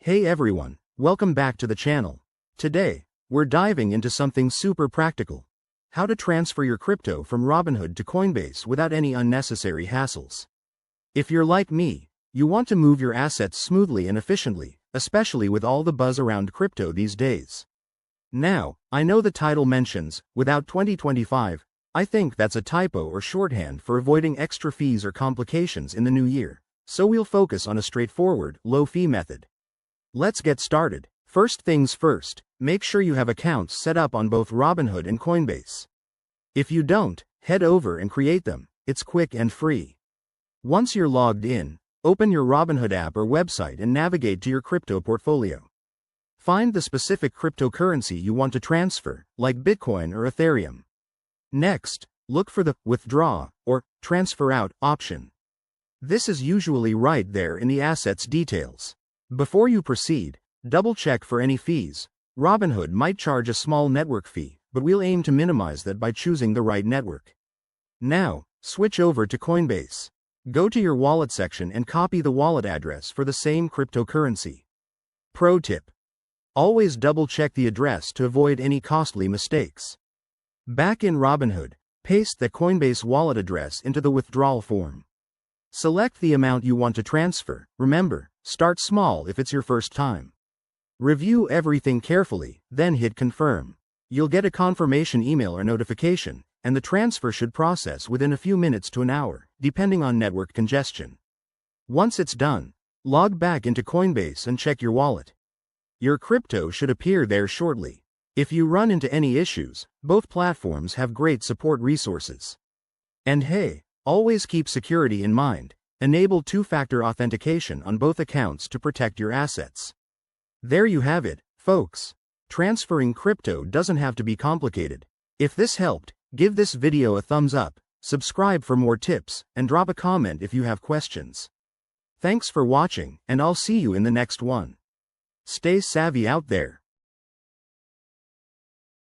Hey everyone, welcome back to the channel. Today, we're diving into something super practical. How to transfer your crypto from Robinhood to Coinbase without any unnecessary hassles. If you're like me, you want to move your assets smoothly and efficiently, especially with all the buzz around crypto these days. Now, I know the title mentions, without 2025, I think that's a typo or shorthand for avoiding extra fees or complications in the new year, so we'll focus on a straightforward, low-fee method. Let's get started. First things first, make sure you have accounts set up on both Robinhood and Coinbase. If you don't, head over and create them. It's quick and free. Once you're logged in, open your Robinhood app or website and navigate to your crypto portfolio. Find the specific cryptocurrency you want to transfer, like Bitcoin or Ethereum. Next, look for the Withdraw or Transfer Out option. This is usually right there in the assets details. Before you proceed, double-check for any fees. Robinhood might charge a small network fee, but we'll aim to minimize that by choosing the right network. Now, switch over to Coinbase. Go to your wallet section and copy the wallet address for the same cryptocurrency. Pro tip: always double-check the address to avoid any costly mistakes. Back in Robinhood, paste the Coinbase wallet address into the withdrawal form. Select the amount you want to transfer. Remember, start small if it's your first time. Review everything carefully, then hit confirm. You'll get a confirmation email or notification, and the transfer should process within a few minutes to an hour, depending on network congestion. Once it's done, log back into Coinbase and check your wallet. Your crypto should appear there shortly. If you run into any issues, both platforms have great support resources. And hey, always keep security in mind. Enable two-factor authentication on both accounts to protect your assets. There you have it, folks. Transferring crypto doesn't have to be complicated. If this helped, give this video a thumbs up, subscribe for more tips, and drop a comment if you have questions. Thanks for watching, and I'll see you in the next one. Stay savvy out there.